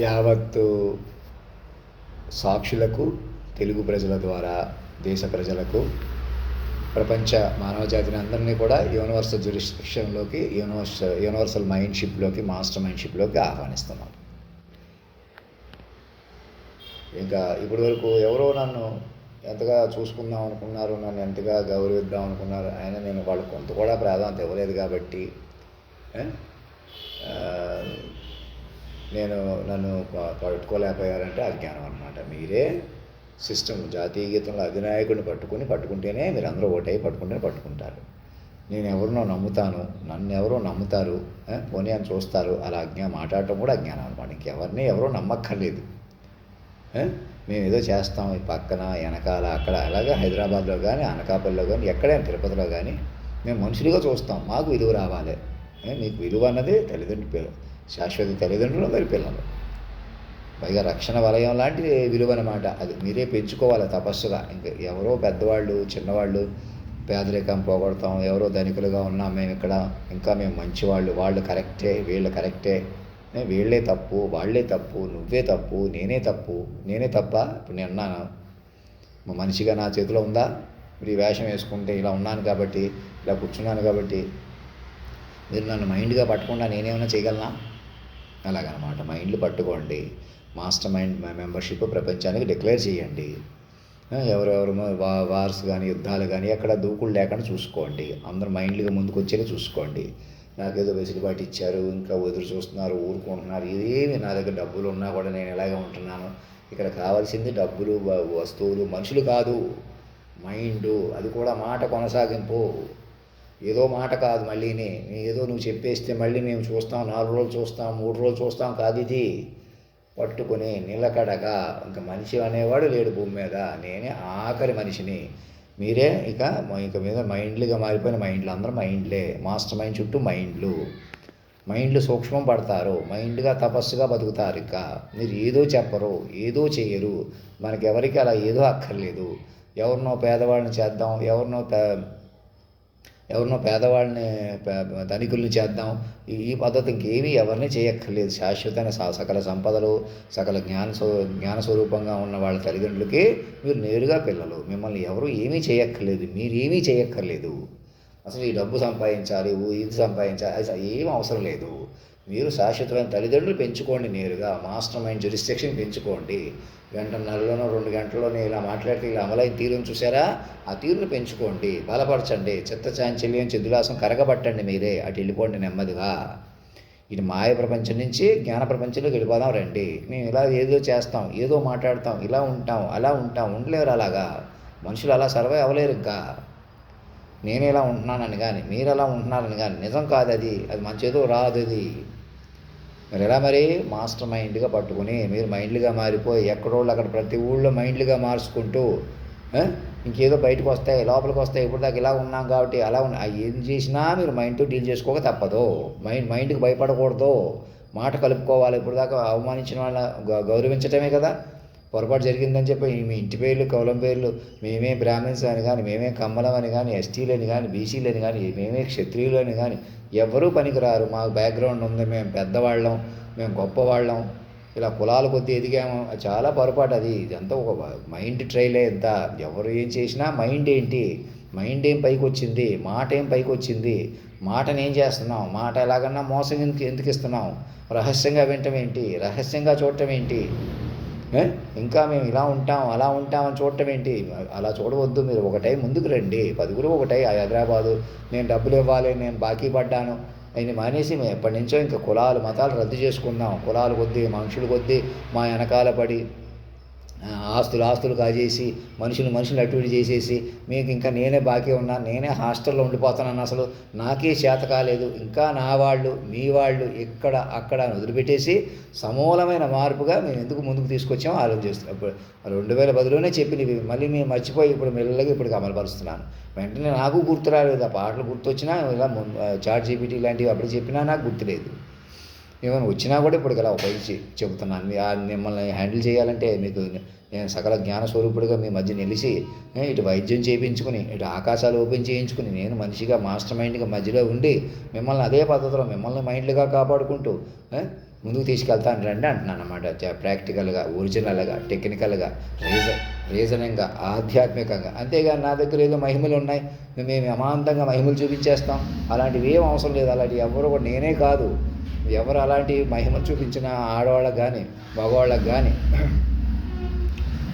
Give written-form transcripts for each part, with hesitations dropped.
యావత్తు సాక్షులకు, తెలుగు ప్రజల ద్వారా దేశ ప్రజలకు, ప్రపంచ మానవజాతిని అందరినీ కూడా యూనివర్సల్ జ్యూరిస్డిక్షన్లోకి, యూనివర్సల్ మైండ్షిప్లోకి, మాస్టర్ మైండ్షిప్లోకి ఆహ్వానిస్తున్నాం. ఇంకా ఇప్పటి వరకు ఎవరో నన్ను ఎంతగా చూసుకుందాం అనుకున్నారు, నన్ను ఎంతగా గౌరవిద్దాం అనుకున్నారు, అయినా నేను వాళ్ళు కొంత కూడా ప్రాధాన్యత ఇవ్వలేదు కాబట్టి నన్ను పట్టుకోలేకపోయారంటే అజ్ఞానం అన్నమాట. మీరే సిస్టమ్ జాతీయ గీతంలో అధినాయకుడిని పట్టుకుంటేనే మీరు అందరూ ఓటై పట్టుకుంటారు. నేను ఎవరినో నమ్ముతాను, నన్ను ఎవరో నమ్ముతారు, పోనీ అని చూస్తారు. అలా మాట్లాడటం కూడా అజ్ఞానం అనమాట. ఇంకెవరిని ఎవరో నమ్మక్కర్లేదు. మేము ఏదో చేస్తాం ఈ పక్కన వెనకాల అక్కడ, అలాగే హైదరాబాద్లో కానీ, అనకాపల్లిలో కానీ, ఎక్కడైనా తిరుపతిలో కానీ మేము మనుషులుగా చూస్తాం. మాకు విలువ రావాలి. మీకు విలువ అన్నది తల్లిదండ్రులు, శాశ్వత తల్లిదండ్రులు, మరి పిల్లలు. పైగా రక్షణ వలయం లాంటి విలువ అన్నమాట. అది మీరే పెంచుకోవాలి తపస్సుగా. ఇంకా ఎవరో పెద్దవాళ్ళు, చిన్నవాళ్ళు పేదరికం పోగొడతాం, ఎవరో ధనికులుగా ఉన్నాం మేము ఇక్కడ, ఇంకా మేము మంచివాళ్ళు, వాళ్ళు కరెక్టే, వీళ్ళు కరెక్టే, వీళ్ళే తప్పు, వాళ్ళే తప్పు, నువ్వే తప్పు, నేనే తప్ప. ఇప్పుడు నేను అన్నాను, మనిషిగా నా చేతిలో ఉందా? ఇప్పుడు ఈ వేషం వేసుకుంటే ఇలా ఉన్నాను కాబట్టి, ఇలా కూర్చున్నాను కాబట్టి మీరు నన్ను మైండ్గా పట్టకుండా నేనేమైనా చేయగలనా? అలాగనమాట. మైండ్లు పట్టుకోండి. మాస్టర్ మైండ్ మెంబర్షిప్ ప్రపంచానికి డిక్లేర్ చేయండి. ఎవరెవరు వార్స్ కానీ, యుద్ధాలు కానీ ఎక్కడ దూకుడు లేకుండా చూసుకోండి. అందరూ మైండ్లుగా ముందుకు వచ్చేలా చూసుకోండి. నాకేదో వెసులుబాటు ఇచ్చారు, ఇంకా ఎదురు చూస్తున్నారు, ఊరుకుంటున్నారు. ఇదేమి నా దగ్గర డబ్బులు ఉన్నా కూడా నేను ఎలాగే ఉంటున్నాను. ఇక్కడ కావాల్సింది డబ్బులు, వస్తువులు, మనుషులు కాదు, మైండు. అది కూడా మాట కొనసాగింపు. ఏదో మాట కాదు, మళ్ళీని ఏదో నువ్వు చెప్పేస్తే మళ్ళీ మేము చూస్తాం, 4 రోజులు చూస్తాం, 3 రోజులు చూస్తాం కాదు. ఇది పట్టుకుని నిలకడగా, ఇంకా మనిషి అనేవాడు లేడు భూమి మీద, నేనే ఆఖరి మనిషిని. మీరే ఇక మీద మైండ్లుగా మారిపోయిన మైండ్లు, అందరూ మైండ్లే. మాస్టర్ మైండ్ చుట్టూ మైండ్లు సూక్ష్మం పడతారు, మైండ్గా తపస్సుగా బతుకుతారు. ఇక మీరు ఏదో చెప్పరు, ఏదో చేయరు. మనకెవరికి అలా ఏదో అక్కర్లేదు. ఎవరినో పేదవాళ్ళని చేద్దాం, ఎవరినో పేదవాళ్ళని ధనికుల్ని చేద్దాం, ఈ పద్ధతి ఇంకేమీ ఎవరిని చేయక్కర్లేదు. శాశ్వతమైన సకల సంపదలు, సకల జ్ఞాన స్వరూపంగా ఉన్న వాళ్ళ తల్లిదండ్రులకి మీరు నేరుగా పిల్లలు. మిమ్మల్ని ఎవరు ఏమీ చేయక్కర్లేదు, మీరేమీ చేయక్కర్లేదు. అసలు ఈ డబ్బు సంపాదించాలి, ఇది సంపాదించాలి, అది ఏం అవసరం లేదు. మీరు శాశ్వతమైన తల్లిదండ్రులు పెంచుకోండి. నేరుగా మాస్టర్ మైండ్ జ్యూరిస్డిక్షన్ పెంచుకోండి. గంటన్నరలోనో 2 గంటల్లోనే ఇలా మాట్లాడితే ఇలా అమలైన తీరును చూసారా, ఆ తీరును పెంచుకోండి, బలపరచండి. చిత్తచాంచల్యం, చిద్దులాసం కరగబట్టండి. మీరే అటు వెళ్ళిపోండి నెమ్మదిగా. ఇటు మాయ ప్రపంచం నుంచి జ్ఞాన ప్రపంచంలోకి వెళ్ళిపోదాం రండి. మేము ఇలా ఏదో చేస్తాం, ఏదో మాట్లాడతాం, ఇలా ఉంటాం, అలా ఉంటాం. ఉండలేరు అలాగా. మనుషులు అలా సర్వే అవ్వలేరు. ఇంకా నేను ఇలా ఉంటున్నానని కానీ, మీరు అలా ఉంటున్నారని కానీ నిజం కాదు. అది మంచేదో రాదు. అది మరి ఎలా? మరి మాస్టర్ మైండ్గా పట్టుకుని మీరు మైండ్లుగా మారిపోయి ఎక్కడోళ్ళు అక్కడ ప్రతి ఊళ్ళో మైండ్లుగా మార్చుకుంటూ ఇంకేదో బయటకు వస్తాయి, లోపలికి వస్తాయి. ఇప్పుడు దాకా ఇలా ఉన్నాం కాబట్టి అలా ఏం చేసినా మీరు మైండ్తో డీల్ చేసుకోక తప్పదు. మైండ్కి భయపడకూడదు, మాట కలుపుకోవాలి. ఇప్పుడు దాకా అవమానించిన వాళ్ళ గౌరవించటమే కదా. పొరపాటు జరిగిందని చెప్పి మీ ఇంటి పేర్లు, కౌలం పేర్లు, మేమే బ్రాహ్మిన్స్ అని కానీ, మేమే కమ్మలం అని కానీ, ఎస్టీలని కానీ, బీసీలని కానీ, మేమే క్షత్రియులు అని కానీ ఎవరూ పనికిరారు. మాకు బ్యాక్గ్రౌండ్ ఉంది, మేము పెద్దవాళ్ళం, మేము గొప్పవాళ్ళం, ఇలా కులాల కొద్దీ ఎదిగాము. చాలా పొరపాటు అది. ఇదంతా ఒక మైండ్ ట్రైలే. ఎంత ఎవరు ఏం చేసినా మైండ్ ఏంటి, మైండ్ ఏం పైకి వచ్చింది, మాట ఏం పైకి వచ్చింది, మాటను ఏం చేస్తున్నాం, మాట ఎలాగన్నా మోసం ఎందుకు ఇస్తున్నాం, రహస్యంగా వినటం ఏంటి, రహస్యంగా చూడటం ఏంటి, ఇంకా మేము ఇలా ఉంటాం, అలా ఉంటామని చూడటం ఏంటి? అలా చూడవద్దు. మీరు ఒకటై ముందుకు రండి. 10 ఒకటై హైదరాబాదు, నేను డబ్బులు ఇవ్వాలి, నేను బాకీ పడ్డాను అయిన మానేసి మేము ఎప్పటి నుంచో ఇంకా కులాలు, మతాలు రద్దు చేసుకుందాం. కులాల కొద్దీ, మనుషుల కొద్దీ మా వెనకాల పడి ఆస్తులు కాజేసి మనుషులు అటు ఇటు చేసేసి మీకు ఇంకా నేనే బాకీ ఉన్నాను, నేనే హాస్టల్లో ఉండిపోతున్నాను, అసలు నాకే చేత కాలేదు, ఇంకా నా వాళ్ళు మీ వాళ్ళు ఇక్కడ అక్కడ అని వదిలిపెట్టేసి సమూలమైన మార్పుగా మేము ఎందుకు ముందుకు తీసుకొచ్చామో ఆలోచిస్తున్నాం. ఇప్పుడు 2010లోనే చెప్పినవి మళ్ళీ మేము మర్చిపోయి ఇప్పుడు మెల్లగా ఇప్పుడు అమలుపరుస్తున్నాను. వెంటనే నాకు గుర్తు రాలేదు. ఆ పాటలు గుర్తొచ్చినా ఇలా చాట్ జీపీటీ లాంటివి అప్పుడు చెప్పినా నాకు గుర్తులేదు. ఏమైనా వచ్చినా కూడా ఇప్పుడు ఇలా ఉపయోగించి చెబుతున్నాను. మిమ్మల్ని హ్యాండిల్ చేయాలంటే మీకు నేను సకల జ్ఞాన స్వరూపుడిగా మీ మధ్య నిలిచి ఇటు వైద్యం చేయించుకుని, ఇటు ఆకాశాలు ఓపెన్ చేయించుకుని, నేను మనిషిగా మాస్టర్ మైండ్గా మధ్యలో ఉండి మిమ్మల్ని అదే పద్ధతిలో మిమ్మల్ని మైండ్లుగా కాపాడుకుంటూ ముందుకు తీసుకెళ్తాను రండి అంటున్నాను అన్నమాట. ప్రాక్టికల్గా, ఒరిజినల్గా, టెక్నికల్గా, రీజనింగ్గా, ఆధ్యాత్మికంగా. అంతేగాని నా దగ్గర ఏదో మహిమలు ఉన్నాయి, మేము అమాంతంగా మహిమలు చూపించేస్తాం, అలాంటివి ఏం అవసరం లేదు. అలాంటి ఎవరు కూడా, నేనే కాదు, ఎవరు అలాంటి మహిమలు చూపించిన ఆడవాళ్ళకి కానీ మగవాళ్ళకి కానీ,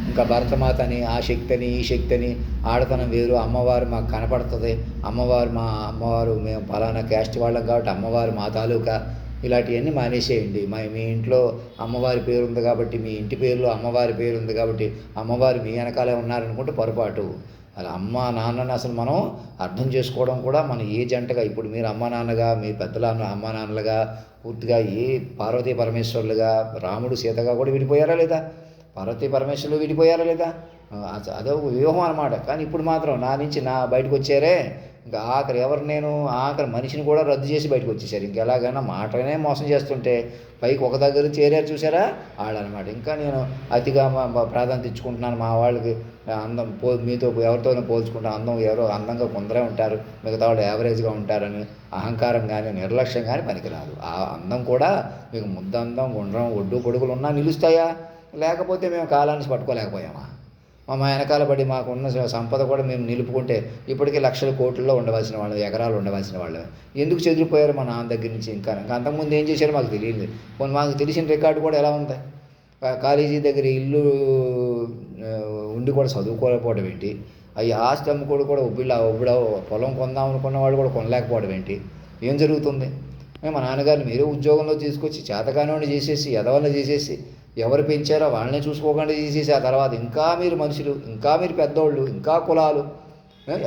ఇంకా భరతమాతని, ఆ శక్తిని, ఈ శక్తిని, ఆడతనం వేరు, అమ్మవారు మాకు కనపడుతుంది, అమ్మవారు మేము ఫలానా క్యాస్ట్ వాళ్ళం కాబట్టి అమ్మవారు మా తాలూకా, ఇలాంటివన్నీ మానేసేయండి. మీ ఇంట్లో అమ్మవారి పేరు ఉంది కాబట్టి, మీ ఇంటి పేరులో అమ్మవారి పేరు ఉంది కాబట్టి అమ్మవారు మీ వెనకాలే ఉన్నారనుకుంటే పొరపాటు. అలా అమ్మ నాన్నని అసలు మనం అర్థం చేసుకోవడం కూడా మన ఏ జంటగా, ఇప్పుడు మీరు అమ్మ నాన్నగా, మీ పెద్దల అమ్మ నాన్నలుగా, పూర్తిగా ఏ పార్వతీ పరమేశ్వరులుగా, రాముడు సీతగా కూడా విడిపోయారా లేదా? పార్వతీ పరమేశ్వరులు విడిపోయారా లేదా? అదే వ్యూహం అనమాట. కానీ ఇప్పుడు మాత్రం నా నుంచి బయటకు వచ్చారే, ఇంకా ఆఖరి మనిషిని కూడా రద్దు చేసి బయటకు వచ్చేసారు. ఇంకెలాగైనా మాటనే మోసం చేస్తుంటే పైకి ఒక దగ్గర చేరారు, చూసారా వాళ్ళనమాట. ఇంకా నేను అతిగా ప్రాధాన్యత ఇచ్చుకుంటున్నాను, మా వాళ్ళకి అందం మీతో ఎవరితోనో పోల్చుకుంటాను, ఎవరో అందంగా కొందరే ఉంటారు, మిగతా వాళ్ళు యావరేజ్గా ఉంటారని అహంకారం కానీ నిర్లక్ష్యం కానీ పనికిరాదు. ఆ అందం కూడా మీకు ముద్దందం, గుండ్రం, ఒడ్డు పొడుగులు ఉన్నా నిలుస్తాయా? లేకపోతే మేము కాలాన్ని పట్టుకోలేకపోయామా? మా వెనకాల పడి మాకున్న సంపద కూడా మేము నిలుపుకుంటే ఇప్పటికీ లక్షల కోట్లలో ఉండవలసిన వాళ్ళు, ఎకరాలు ఉండవలసిన వాళ్ళు ఎందుకు చెదిరిపోయారు మా నాన్న దగ్గర నుంచి? ఇంకా అంతకుముందు ఏం చేశారో మాకు తెలియదు. మాకు తెలిసిన రికార్డు కూడా ఎలా ఉంది? కాలేజీ దగ్గర ఇల్లు ఉండి కూడా చదువుకోలేకపోవడం ఏంటి? అవి ఆస్తి అమ్ముకోడు కూడా ఒబ్బిడ పొలం కొందాం అనుకున్నవాడు కూడా కొనలేకపోవడం ఏంటి? ఏం జరుగుతుంది? మా నాన్నగారిని మీరే ఉద్యోగంలో తీసుకొచ్చి చేతకానివాడిని చేసేసి, ఎదవల్ని చేసేసి, ఎవరు పెంచారో వాళ్ళనే చూసుకోకుండా చేసేసి, ఆ తర్వాత ఇంకా మీరు మనుషులు, ఇంకా మీరు పెద్దోళ్ళు, ఇంకా కులాలు,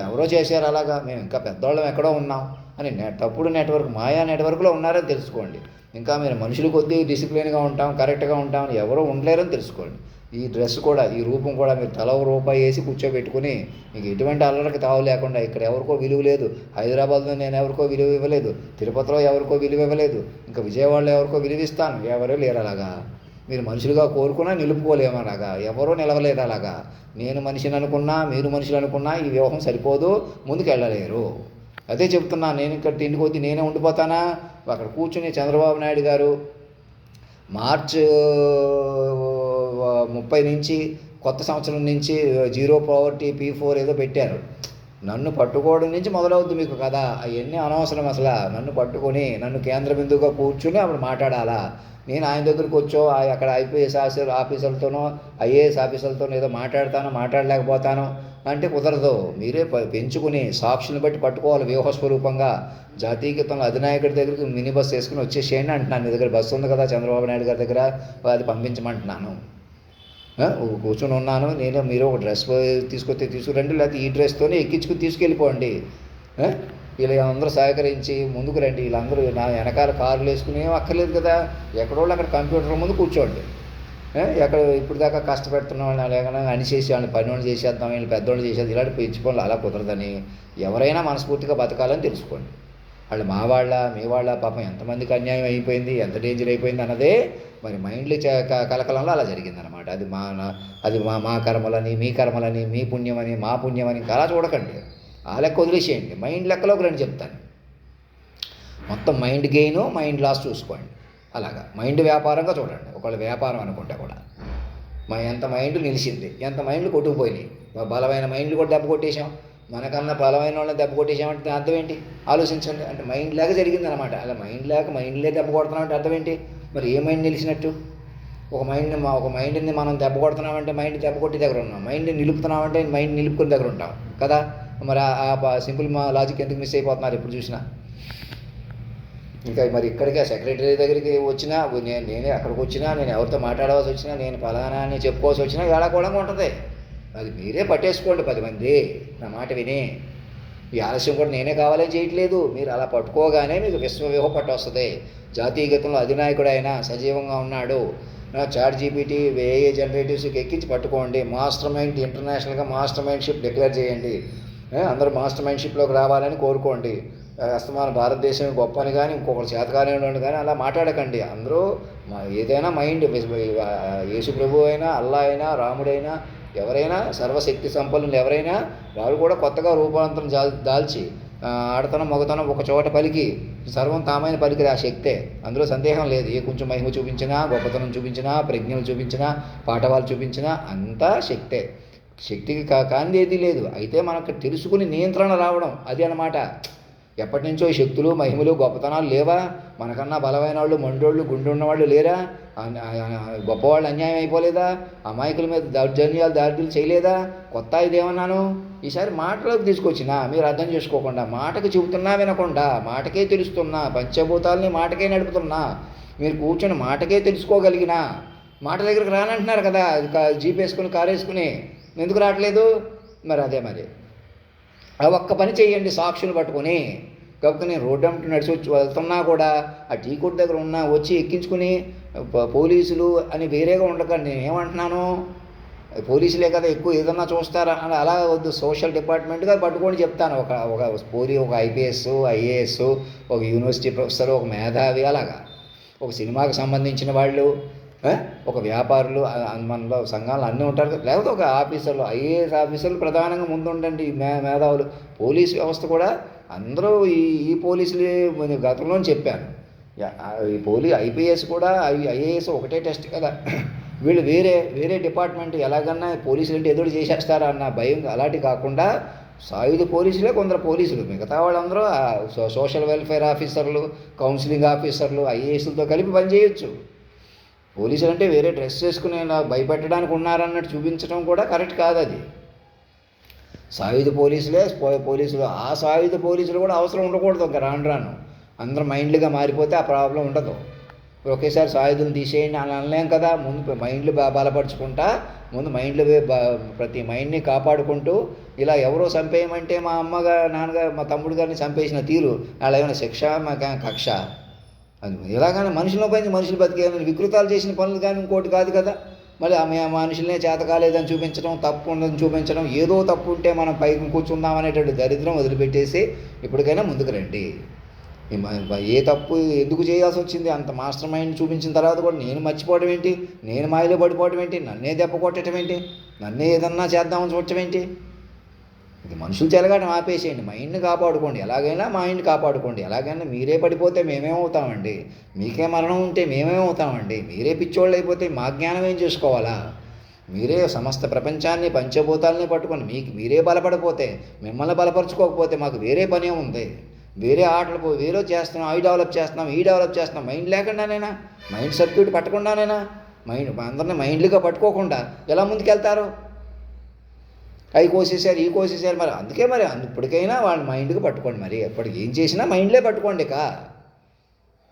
ఎవరో చేశారు అలాగా, మేము ఇంకా పెద్దోళ్ళం ఎక్కడో ఉన్నాం అని తప్పుడు నెట్వర్క్, మాయా నెట్వర్క్లో ఉన్నారని తెలుసుకోండి. ఇంకా మీరు మనుషులు కొద్దీ డిసిప్లిన్గా ఉంటాం, కరెక్ట్గా ఉంటామని ఎవరో ఉండలేరని తెలుసుకోండి. ఈ డ్రెస్ కూడా, ఈ రూపం కూడా మీరు తల రూపాయి వేసి కూర్చోబెట్టుకుని మీకు ఎటువంటి అల్లరికి తావు లేకుండా, ఇక్కడ ఎవరికో విలువ లేదు, హైదరాబాద్లో నేను ఎవరికో విలువ ఇవ్వలేదు, తిరుపతిలో ఎవరికో విలువ ఇవ్వలేదు, ఇంకా విజయవాడలో ఎవరికో విలువ ఇస్తాను, ఎవరో లేరు అలాగా. మీరు మనుషులుగా కోరుకున్నా నిలుపుకోలేము అలాగా, ఎవరో నిలవలేరు అలాగా. నేను మనిషిని అనుకున్నా, మీరు మనుషులు అనుకున్నా ఈ వ్యూహం సరిపోదు, ముందుకు వెళ్ళలేరు. అదే చెప్తున్నా. నేను ఇక్కడ ఇంటికి వచ్చి నేనే ఉండిపోతానా? అక్కడ కూర్చుని చంద్రబాబు నాయుడు గారు మార్చి 30 నుంచి, కొత్త సంవత్సరం నుంచి జీరో పావర్టీ P4 ఏదో పెట్టారు. నన్ను పట్టుకోవడం నుంచి మొదలవుద్ది మీకు కదా. అవన్నీ అనవసరం అసలు. నన్ను పట్టుకొని నన్ను కేంద్ర బిందువుగా కూర్చుని అప్పుడు మాట్లాడాలా? నేను ఆయన దగ్గరికి వచ్చో అక్కడ IPS ఆఫీసర్లతోనో IAS ఆఫీసర్లతోనో ఏదో మాట్లాడలేకపోతాను అంటే కుదరదు. మీరే పెంచుకుని సాక్షులను బట్టి పట్టుకోవాలి వ్యూహస్వరూపంగా. జాతీయ గీతంలో అధినాయకుడి దగ్గరికి మినీ బస్ వేసుకుని వచ్చేసేయండి అంటున్నాను. మీ దగ్గర బస్సు ఉంది కదా చంద్రబాబు నాయుడు గారి దగ్గర, అది పంపించమంటున్నాను. కూర్చొని ఉన్నాను నేను, మీరు ఒక డ్రెస్ తీసుకురండి, లేకపోతే ఈ డ్రెస్తోనే ఎక్కించుకుని తీసుకెళ్ళిపోండి. వీళ్ళు అందరూ సహకరించి ముందుకు రండి. వీళ్ళందరూ నా వెనకాల కార్లు వేసుకుని ఏం అక్కర్లేదు కదా, ఎక్కడోళ్ళు అక్కడ కంప్యూటర్ ముందు కూర్చోండి. ఎక్కడ ఇప్పుడు దాకా కష్టపెడుతున్న వాళ్ళని లేకుండా అనిచేసి వాళ్ళని పని చేసేద్దాం, వీళ్ళు పెద్దోళ్ళు చేసేది, ఇలాంటి పిచ్చి పనులు అలా కుదరదని. ఎవరైనా మనస్ఫూర్తిగా బతకాలని తెలుసుకోండి. వాళ్ళు మా వాళ్ళ, మీ వాళ్ళ, పాపం ఎంతమందికి అన్యాయం అయిపోయింది, ఎంత డేంజర్ అయిపోయింది అన్నదే మరి మైండ్లో కలకలంలో అలా జరిగిందనమాట. అది మా కర్మలని, మీ కర్మలని, మీ పుణ్యమని, మా పుణ్యమని ఇంకా అలా చూడకండి. ఆ లెక్క వదిలేసేయండి. మైండ్ లెక్కలోకి రండి చెప్తాను. మొత్తం మైండ్ గెయిన్, మైండ్ లాస్ చూసుకోండి. అలాగా మైండ్ వ్యాపారంగా చూడండి. ఒకవేళ వ్యాపారం అనుకుంటే కూడా ఎంత మైండ్ నిలిచింది, ఎంత మైండ్లు కొట్టుకుపోయినాయి. బలమైన మైండ్లు కూడా దెబ్బ కొట్టేశాం. మనకన్నా బలమైన వాళ్ళని దెబ్బ కొట్టేసామంటే అర్థం ఏంటి? ఆలోచించండి. అంటే మైండ్ లేక జరిగిందనమాట. అలా మైండ్లే దెబ్బ కొడుతున్నామంటే అర్థం ఏంటి? మరి ఏ మైండ్ నిలిచినట్టు? ఒక మైండ్ని మనం దెబ్బ కొడుతున్నామంటే మైండ్ దెబ్బ కొట్టి దగ్గర ఉన్నాం, మైండ్ని నిలుపుతున్నామంటే మైండ్ నిలుపుకుని దగ్గర ఉంటాం కదా. మరి ఆ సింపుల్ లాజిక్ ఎందుకు మిస్ అయిపోతున్నారు ఎప్పుడు చూసినా? ఇంకా మరి ఇక్కడికి సెక్రటరీ దగ్గరికి వచ్చినా, నేనే అక్కడికి వచ్చినా, నేను ఎవరితో మాట్లాడవలసి వచ్చినా, నేను ఫలానా అని చెప్పుకోవాల్సి వచ్చినా ఏడాకోవడంగా ఉంటుంది. అది మీరే పట్టేసుకోండి 10 మంది నా మాట విని. ఈ ఆలస్యం కూడా నేనే కావాలని చేయట్లేదు. మీరు అలా పట్టుకోగానే మీకు విశ్వవ్యూహ పట్టు వస్తుంది. జాతీయ గీతంలో అధినాయకుడు అయినా సజీవంగా ఉన్నాడు. ChatGPT, AI జనరేటివ్స్కి ఎక్కించి పట్టుకోండి. మాస్టర్ మైండ్, ఇంటర్నేషనల్గా మాస్టర్ మైండ్షిప్ డిక్లేర్ చేయండి. అందరూ మాస్టర్ మైండ్షిప్లోకి రావాలని కోరుకోండి. అస్తమాన భారతదేశం గొప్ప అని కానీ, ఇంకొకరు చేతకానివాడు కానీ అలా మాట్లాడకండి. అందరూ ఏదైనా మైండ్, యేసు ప్రభు అయినా, అల్లా అయినా, రాముడైనా, ఎవరైనా సర్వశక్తి సంపన్నులు ఎవరైనా వాళ్ళు కూడా కొత్తగా రూపాంతరం దాల్చి ఆడతనం మగతనం ఒక చోట పలికి సర్వం తామైన పలికిది ఆ శక్తే, అందులో సందేహం లేదు. ఏ కొంచెం మహిమ చూపించినా, గొప్పతనం చూపించినా, ప్రజ్ఞలు చూపించినా, పాఠవాలు చూపించినా అంతా శక్తే. శక్తికి కానిది ఏదీ లేదు. అయితే మనకు తెలుసుకుని నియంత్రణ రావడం అది అన్నమాట. ఎప్పటి నుంచో ఈ శక్తులు మహిమలు గొప్పతనాలు లేవా? మనకన్నా బలమైన వాళ్ళు, మండోళ్ళు, గుండు ఉన్నవాళ్ళు లేరా? గొప్పవాళ్ళు అన్యాయం అయిపోలేదా? అమాయకుల మీద దౌర్జన్యాలు దాడులు చేయలేదా? కొత్త ఇదేమన్నాను? ఈసారి మాటలోకి తీసుకొచ్చినా మీరు అర్థం చేసుకోకుండా, మాటకి చెబుతున్నా వినకుండా, మాటకే తెలుస్తున్నా, పంచభూతాలని మాటకే నడుపుతున్నా, మీరు కూర్చొని మాటకే తెలుసుకోగలిగినా, మాట దగ్గరికి రానంటున్నారు కదా జీప్ వేసుకుని కారు వేసుకుని, ఎందుకు రావట్లేదు? మరి అదే మరి ఆ ఒక్క పని చేయండి సాక్షులు పట్టుకొని. కాబట్టి నేను రోడ్డు అంటూ నడిచి వచ్చి వెళ్తున్నా కూడా ఆ టీ కొట్టు దగ్గర ఉన్నా వచ్చి ఎక్కించుకుని పోలీసులు అని వేరేగా ఉండకండి. నేను ఏమంటున్నాను, పోలీసులే కదా ఎక్కువ ఏదన్నా చూస్తారా అని అలా వద్దు. సోషల్ డిపార్ట్మెంట్గా పట్టుకొని చెప్తాను. ఒక ఐపీఎస్, ఐఏఎస్, ఒక యూనివర్సిటీ ప్రొఫెసర్, ఒక మేధావి, అలాగా ఒక సినిమాకి సంబంధించిన వాళ్ళు, ఒక వ్యాపారులు, మనలో సంఘాలు అన్నీ ఉంటారు కదా. లేకపోతే ఒక ఆఫీసర్లు, ఐఏఎస్ ఆఫీసర్లు ప్రధానంగా ముందుండండి. మేధావులు, పోలీస్ వ్యవస్థ కూడా అందరూ ఈ పోలీసులే గతంలో చెప్పాను. ఈ ఐపీఎస్ కూడా ఐఏఎస్ ఒకటే టెస్ట్ కదా. వీళ్ళు వేరే డిపార్ట్మెంట్ ఎలాగన్నా పోలీసులు అంటే ఎదురు చేసేస్తారా అన్న భయం అలాంటి కాకుండా సాయుధ పోలీసులే కొందరు పోలీసులు, మిగతా వాళ్ళందరూ సోషల్ వెల్ఫేర్ ఆఫీసర్లు, కౌన్సిలింగ్ ఆఫీసర్లు, ఐఏఎస్లతో కలిపి పనిచేయొచ్చు. పోలీసులు అంటే వేరే డ్రెస్ చేసుకుని భయపెట్టడానికి ఉన్నారన్నట్టు చూపించడం కూడా కరెక్ట్ కాదు. అది సాయుధ పోలీసులు. ఆ సాయుధ పోలీసులు కూడా అవసరం ఉండకూడదు. ఇంకా రాను అందరూ మైండ్లుగా మారిపోతే ఆ ప్రాబ్లం ఉండదు. ఒకేసారి సాయుధులు తీసేయండి అని అనలేం కదా. ముందు మైండ్లు బలపరుచుకుంటా, ముందు మైండ్లు ప్రతి మైండ్ని కాపాడుకుంటూ, ఇలా ఎవరో చంపేయమంటే మా నాన్నగారు మా తమ్ముడు గారిని చంపేసిన తీరు అలా ఏమైనా శిక్ష కక్ష? అది ఎలాగైనా మనుషుల పైన మనుషులు బతికేమని వికృతాలు చేసిన పనులు కానీ ఇంకోటి కాదు కదా. మళ్ళీ ఆమె మనుషులనే చేత కాలేదని చూపించడం, తప్పు ఉండదని చూపించడం, ఏదో తప్పు ఉంటే మనం పైకి కూర్చుందాం అనేటువంటి దరిద్రం వదిలిపెట్టేసి ఇప్పటికైనా ముందుకు రండి. ఏ తప్పు ఎందుకు చేయాల్సి వచ్చింది? అంత మాస్టర్ మైండ్ చూపించిన తర్వాత కూడా నేను మర్చిపోవడం ఏంటి? నేను మాయలో పడిపోవడం ఏంటి? నన్నే దెబ్బ కొట్టడం ఏంటి? నన్నే ఏదన్నా చేద్దామని చూడటం ఏంటి? ఇది మనుషులు చెలగాటం ఆపేసేయండి. మైండ్ని కాపాడుకోండి. ఎలాగైనా మైండ్ కాపాడుకోండి. ఎలాగైనా మీరే పడిపోతే మేమేమవుతామండి? మీకే మరణం ఉంటే మేమేమవుతామండి? మీరే పిచ్చోళ్ళు అయిపోతే మా జ్ఞానం ఏం చేసుకోవాలా? మీరే సమస్త ప్రపంచాన్ని పంచభూతాలని పట్టుకొని మీరే బలపడిపోతే, మిమ్మల్ని బలపరుచుకోకపోతే మాకు వేరే పనే ఉంది. వేరే ఆటలు వేరే చేస్తున్నాం, అవి డెవలప్ చేస్తున్నాం, ఈ డెవలప్ చేస్తున్నాం. మైండ్ లేకుండానైనా, మైండ్ సర్క్యూట్ పట్టకుండానైనా, అందరినీ మైండ్లుగా పట్టుకోకుండా ఎలా ముందుకెళ్తారు? అవి కోసేసారు, ఈ కోసేసారు. మరి అందుకే ఇప్పటికైనా వాళ్ళ మైండ్కి పట్టుకోండి. మరి ఎప్పటికి ఏం చేసినా మైండ్లే పట్టుకోండి.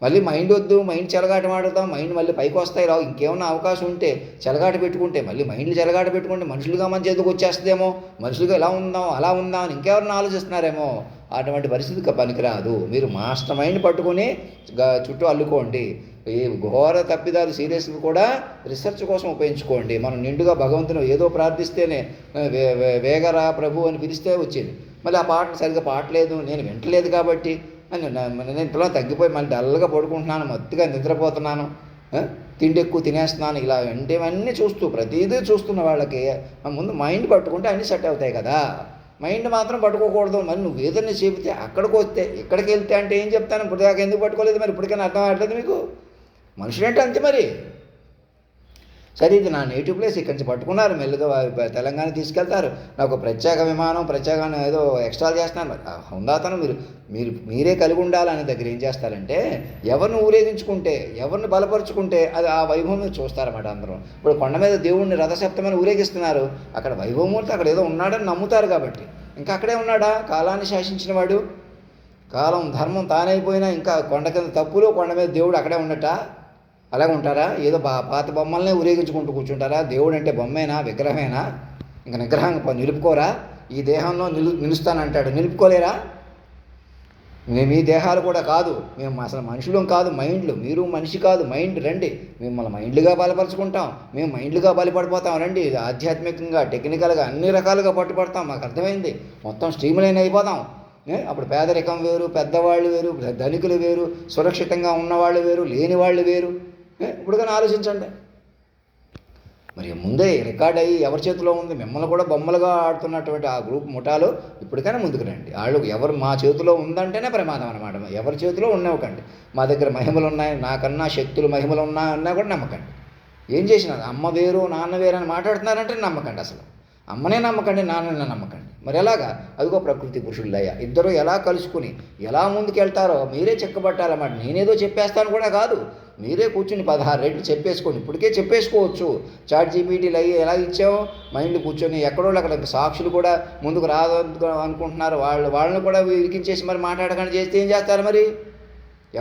మళ్ళీ మైండ్ వద్దు, మైండ్ చెలగాట ఆడుతాం, మైండ్ మళ్ళీ పైకి వస్తాయి రావు. ఇంకేమన్నా అవకాశం ఉంటే చెలగాట పెట్టుకుంటే, మళ్ళీ మైండ్లు చెలగాట పెట్టుకుంటే మనుషులుగా మన చేతికి వచ్చేస్తుందేమో, మనుషులుగా ఎలా ఉందాం అలా ఉందాం అని ఇంకెవరన్నా ఆలోచిస్తున్నారేమో. అటువంటి పరిస్థితికి పనికిరాదు. మీరు మాస్టర్ మైండ్ పట్టుకొని చుట్టూ అల్లుకోండి. ఈ ఘోర తప్పిదాలు సీరియస్లు కూడా రీసెర్చ్ కోసం ఉపయోగించుకోండి. మనం నిండుగా భగవంతుని ఏదో ప్రార్థిస్తేనే వేగరా ప్రభు అని పిలిస్తే వచ్చేది. మళ్ళీ ఆ పాట సరిగ్గా పాడలేదు, నేను వింటలేదు కాబట్టి నేను ఇంట్లో తగ్గిపోయి మళ్ళీ డల్గా పడుకుంటున్నాను, మత్తుగా నిద్రపోతున్నాను, తిండి ఎక్కువ తినేస్తున్నాను, ఇలా ఇవన్నీ చూస్తూ ప్రతిదీ చూస్తున్న వాళ్ళకి ముందు మైండ్ పట్టుకుంటే అన్నీ సెట్ అవుతాయి కదా. మైండ్ మాత్రం పట్టుకోకూడదు. మరి నువ్వు ఏదన్నా చెబితే అక్కడికి వస్తే ఇక్కడికి వెళ్తే అంటే ఏం చెప్తాను? ఇప్పుడు దాకా ఎందుకు పట్టుకోలేదు? మరి ఇప్పటికైనా అర్థం అవ్వట్లేదు మీకు? మనుషులంటే అంతే మరి. సరే, ఇది నా నేటివ్ ప్లేస్, ఇక్కడి నుంచి పట్టుకున్నారు, మెల్లుగా తెలంగాణ తీసుకెళ్తారు, నాకు ప్రత్యేక విమానం ప్రత్యేకంగా ఏదో ఎక్స్ట్రా చేస్తున్నారు. హుందాతనం మీరే కలిగి ఉండాలనే దగ్గర ఏం చేస్తారంటే, ఎవరిని ఊరేగించుకుంటే, ఎవరిని బలపరుచుకుంటే అది ఆ వైభవం చూస్తారన్నమాట అందరూ. ఇప్పుడు కొండ మీద దేవుడిని రథసప్తమని ఊరేగిస్తున్నారు, అక్కడ వైభవమూర్తి అక్కడ ఏదో ఉన్నాడని నమ్ముతారు కాబట్టి. ఇంకా అక్కడే ఉన్నాడా? కాలాన్ని శాసించిన వాడు, కాలం ధర్మం తానైపోయినా ఇంకా కొండ కింద తప్పులు, కొండ మీద దేవుడు అక్కడే ఉండట. అలాగే ఉంటారా? ఏదో పాత బొమ్మల్నే ఊరేగించుకుంటూ కూర్చుంటారా? దేవుడు అంటే బొమ్మేనా, విగ్రహమేనా? ఇంకా నిగ్రహంగా నిలుపుకోరా? ఈ దేహంలో నిలుస్తానంటాడు, నిలుపుకోలేరా? మీ దేహాలు కూడా కాదు, మేము అసలు మనుషులం కాదు, మైండ్లు. మీరు మనిషి కాదు, మైండ్. రండి, మిమ్మల్ని మైండ్లుగా బలపరుచుకుంటాం, మేము మైండ్లుగా బలపడిపోతాం. రండి, ఆధ్యాత్మికంగా టెక్నికల్గా అన్ని రకాలుగా పట్టుపడతాం. మాకు అర్థమైంది. మొత్తం స్ట్రీమ్లైన్ అయిపోతాం. అప్పుడు పేదరికం వేరు, పెద్దవాళ్ళు వేరు, ధనికులు వేరు, సురక్షితంగా ఉన్నవాళ్ళు వేరు, లేని వాళ్ళు వేరు. ఇప్పుడు కానీ ఆలోచించండి. మరి ముందే రికార్డ్ అయ్యి ఎవరి చేతిలో ఉంది? మిమ్మల్ని కూడా బొమ్మలుగా ఆడుతున్నటువంటి ఆ గ్రూప్ ముఠాలు ఇప్పటికైనా ముందుకు రండి. వాళ్ళు ఎవరు మా చేతిలో ఉందంటేనే ప్రమాదం అనమాట. ఎవరి చేతిలో ఉండవకండి. మా దగ్గర మహిమలు ఉన్నాయి, నాకన్నా శక్తులు మహిమలు ఉన్నాయన్నా కూడా నమ్మకండి. ఏం చేసినా అమ్మ వేరు నాన్న వేరు అని మాట్లాడుతున్నారంటే నమ్మకండి. అసలు అమ్మనే నమ్మకండి, నాన్ననే నమ్మకండి. మరి ఎలాగా? అదిగో ప్రకృతి పురుషుల దయ. ఇద్దరు ఎలా కలుసుకుని ఎలా ముందుకు వెళ్తారో మీరే చెక్కబట్టాలన్నమాట. నేనేదో చెప్పేస్తాను కూడా కాదు, మీరే కూర్చుని 16 రెట్లు చెప్పేసుకోండి. ఇప్పటికే చెప్పేసుకోవచ్చు. చాట్ జీపీటీలు అయ్యి ఎలా ఇచ్చామో మైండ్ కూర్చొని ఎక్కడో అక్కడ సాక్షులు కూడా ముందుకు రాదు అనుకుంటున్నారు. వాళ్ళని కూడా ఇరికించేసి మరి మాట్లాడకుండా చేస్తే ఏం చేస్తారు? మరి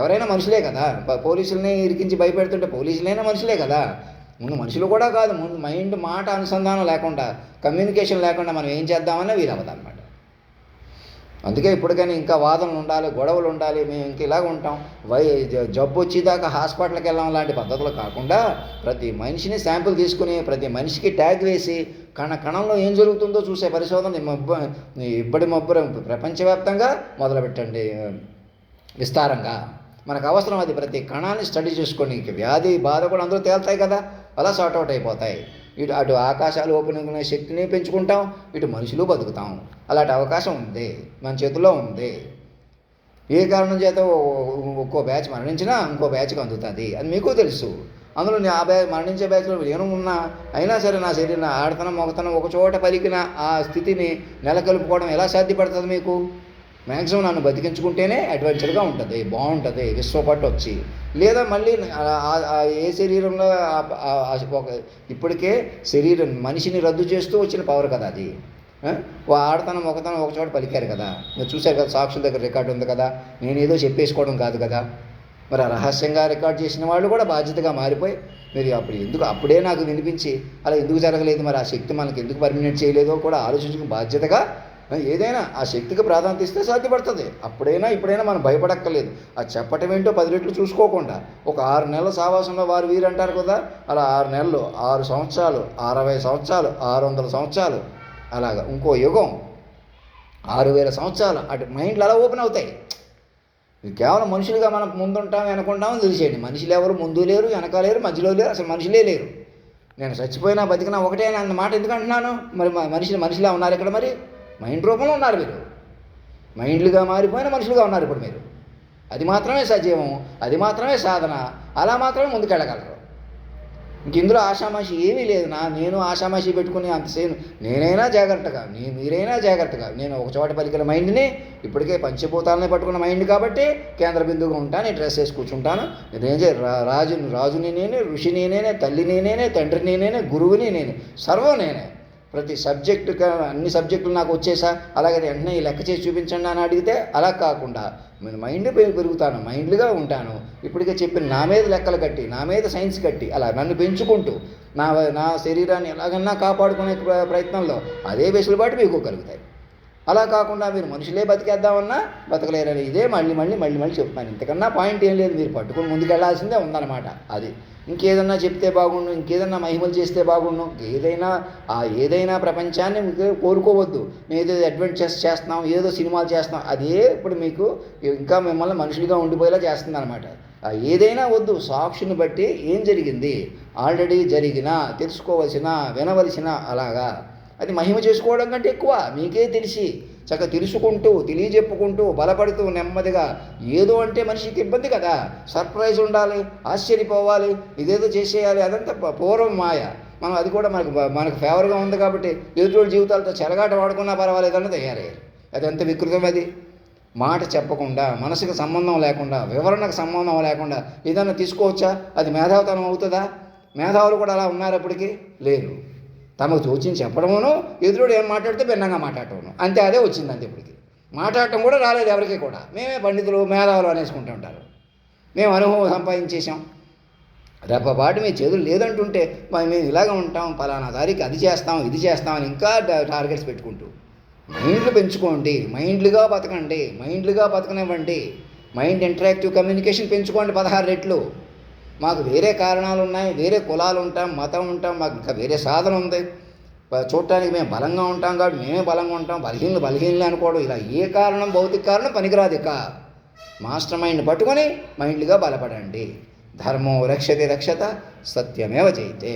ఎవరైనా మనుషులే కదా. పోలీసులనే ఇరికించి భయపెడుతుంటే పోలీసులైనా మనుషులే కదా. ముందు మనుషులు కూడా కాదు, ముందు మైండ్ మాట అనుసంధానం లేకుండా, కమ్యూనికేషన్ లేకుండా మనం ఏం చేద్దామన్నా వీలవ్వదు అనమాట. అందుకే ఇప్పటికైనా ఇంకా వాదనలు ఉండాలి, గొడవలు ఉండాలి, మేము ఇంక ఇలాగ ఉంటాం, జబ్బు వచ్చేదాకా హాస్పిటల్కి వెళ్ళడం లాంటి పద్ధతులు కాకుండా ప్రతి మనిషిని శాంపుల్ తీసుకుని ప్రతి మనిషికి ట్యాగ్ వేసి కణంలో ఏం జరుగుతుందో చూసే పరిశోధన ఇబ్బడి మబ్బురం ప్రపంచవ్యాప్తంగా మొదలుపెట్టండి విస్తారంగా. మనకు అవసరం అది. ప్రతి కణాన్ని స్టడీ చేసుకొని వ్యాధి బాధ కూడా అందరూ తేలుతాయి కదా, అలా సార్ట్అవుట్ అయిపోతాయి. అటు ఆకాశాలు ఓపెన్ అనే శక్తిని పెంచుకుంటాం, ఇటు మనుషులు బతుకుతాం. అలాంటి అవకాశం ఉంది, మన చేతుల్లో ఉంది. ఏ కారణం చేత ఒక్కో బ్యాచ్ మరణించినా ఇంకో బ్యాచ్కి అందుతుంది, అది మీకు తెలుసు. అందులో ఆ మరణించే బ్యాచ్లో నేను ఉన్నా అయినా సరే నా శరీరం ఆడతనం మొగతనం ఒక చోట పలికిన ఆ స్థితిని నెలకొల్పుకోవడం ఎలా సాధ్యపడుతుంది మీకు? మ్యాక్సిమం నన్ను బతికించుకుంటేనే అడ్వెంచర్గా ఉంటుంది, బాగుంటుంది, విశ్వపట్టు వచ్చి. లేదా మళ్ళీ ఏ శరీరంలో ఇప్పటికే శరీరం మనిషిని రద్దు చేస్తూ వచ్చిన పవర్ కదా అది. ఆడతనం ఒకతనం ఒక చోట పలికారు కదా, మీరు చూశారు కదా, సాక్షుల దగ్గర రికార్డు ఉంది కదా. నేనేదో చెప్పేసుకోవడం కాదు కదా. మరి ఆ రహస్యంగా రికార్డ్ చేసిన వాళ్ళు కూడా బాధ్యతగా మారిపోయి మీరు అప్పుడే నాకు వినిపించి అలా ఎందుకు జరగలేదు, మరి ఆ శక్తి మనకి ఎందుకు పర్మినెంట్ చేయలేదో కూడా ఆలోచించుకుని బాధ్యతగా ఏదైనా ఆ శక్తికి ప్రాధాన్యత ఇస్తే సాధ్యపడుతుంది. అప్పుడైనా ఇప్పుడైనా మనం భయపడక్కర్లేదు. అది చెప్పటం ఏంటో 10 రెట్లు చూసుకోకుండా ఒక 6 నెలల సావాసంలో వారు వీరు అంటారు కదా, అలా 6 నెలలు 6 సంవత్సరాలు 60 సంవత్సరాలు 600 సంవత్సరాలు అలాగా ఇంకో యుగం 6000 సంవత్సరాలు అటు మైండ్లు అలా ఓపెన్ అవుతాయి. కేవలం మనుషులుగా మనం ముందుంటాం వెనకుంటామని తెలిసేయండి. మనుషులు ఎవరు ముందు లేరు, వెనక లేరు, మధ్యలో లేరు, అసలు మనుషులే లేరు. నేను చచ్చిపోయినా బతికినా ఒకటే అన్న మాట ఎందుకు అంటున్నాను? మరి మనుషులా ఉన్నారు ఇక్కడ. మరి మైండ్ రూపంలో ఉన్నారు మీరు, మైండ్లుగా మారిపోయిన మనుషులుగా ఉన్నారు ఇప్పుడు మీరు. అది మాత్రమే సజీవం, అది మాత్రమే సాధన, అలా మాత్రమే ముందుకెళ్ళగలరు. ఇంక ఇందులో ఆషామాషి ఏమీ లేదు. నేను ఆషామాషి పెట్టుకుని అంతసేపు నేనైనా జాగ్రత్తగా, మీరైనా జాగ్రత్తగా. నేను ఒక చోట పలికిన మైండ్ని ఇప్పటికే పంచభూతాలనే పట్టుకున్న మైండ్ కాబట్టి కేంద్ర బిందువుగా ఉంటాను. నేను డ్రెస్ వేసి కూర్చుంటాను. నేనే రాజుని నేనే, ఋషిని నేనే, తల్లిని నేనే, తండ్రిని నేనే, గురువుని నేనే, సర్వం నేనే. ప్రతి సబ్జెక్టుగా అన్ని సబ్జెక్టులు నాకు వచ్చేసా అలాగే వెంటనే ఈ లెక్క చేసి చూపించండి అని అడిగితే అలా కాకుండా నేను మైండ్ పెరుగుతాను, మైండ్లుగా ఉంటాను. ఇప్పటికే చెప్పిన నా మీద లెక్కలు కట్టి, నా మీద సైన్స్ కట్టి అలా నన్ను పెంచుకుంటూ నా శరీరాన్ని ఎలాగన్నా కాపాడుకునే ప్రయత్నంలో అదే వెసులుబాటు మీకు కలుగుతాయి. అలా కాకుండా మీరు మనుషులే బతికేద్దామన్నా బతకలేరని ఇదే మళ్ళీ చెప్తాను. ఇంతకన్నా పాయింట్ ఏం లేదు. మీరు పట్టుకుని ముందుకెళ్లాల్సిందే ఉందన్నమాట. అది ఇంకేదన్నా చెప్తే బాగుండు, ఇంకేదన్నా మహిమలు చేస్తే బాగుండు, ఏదైనా ప్రపంచాన్ని మీకు కోరుకోవద్దు. మేము ఏదో అడ్వెంచర్స్ చేస్తున్నాం, ఏదో సినిమాలు చేస్తున్నాం, అదే ఇప్పుడు మీకు ఇంకా మిమ్మల్ని మనుషులుగా ఉండిపోయేలా చేస్తుంది అనమాట. ఏదైనా వద్దు. సాక్షిని బట్టి ఏం జరిగింది, ఆల్రెడీ జరిగిన, తెలుసుకోవలసిన, వినవలసిన, అలాగా అది మహిమ చేసుకోవడం కంటే ఎక్కువ మీకే తెలిసి చక్కగా తెలుసుకుంటూ తెలియజెప్పుకుంటూ బలపడుతూ నెమ్మదిగా. ఏదో అంటే మనిషికి ఇబ్బంది కదా, సర్ప్రైజ్ ఉండాలి, ఆశ్చర్యపోవాలి, ఇదేదో చేసేయాలి, అదంతా పూర్వం మాయ. మనం అది కూడా మనకు ఫేవర్గా ఉంది కాబట్టి ఎదుటి జీవితాలతో చెలగాట వాడుకున్నా పర్వాలేదని తయారయ్యారు. అది ఎంత వికృతం. అది మాట చెప్పకుండా, మనసుకు సంబంధం లేకుండా, వివరణకు సంబంధం లేకుండా ఏదన్నా తీసుకోవచ్చా? అది మేధావితనం అవుతుందా? మేధావులు కూడా అలా ఉన్నారు, అప్పటికి లేరు. తమకు తోచించి చెప్పడమును, ఎదురుడు ఏం మాట్లాడితే భిన్నంగా మాట్లాడటం, అంతే. అదే వచ్చింది అంతే. ఇప్పటికి మాట్లాడటం కూడా రాలేదు ఎవరికి కూడా. మేమే పండితులు మేధావులు అనేసుకుంటూ ఉంటారు. మేము అనుభవం సంపాదించేసాం. రెప్పపాటు మీ చేతులు లేదంటుంటే మేము ఇలాగ ఉంటాం, పలానా తారీఖు అది చేస్తాం, ఇది చేస్తామని ఇంకా టార్గెట్స్ పెట్టుకుంటూ. మైండ్లు పెంచుకోండి, మైండ్లుగా బతకండి, మైండ్లుగా బతకనివ్వండి. మైండ్ ఇంటరాక్టివ్ కమ్యూనికేషన్ పెంచుకోండి 16 రెట్లు. మాకు వేరే కారణాలు ఉన్నాయి, వేరే కులాలు ఉంటాం, మతం ఉంటాం, మాకు ఇంకా వేరే సాధన ఉంది. చూడటానికి మేము బలంగా ఉంటాం కాబట్టి మేమే బలంగా ఉంటాం, బలహీనలే అనుకోవడం, ఇలా ఏ కారణం, భౌతిక కారణం పనికిరాదు. ఇక మాస్టర్ మైండ్ పట్టుకొని మైండ్లుగా బలపడండి. ధర్మో రక్షతే రక్షత, సత్యమేవ జయతే.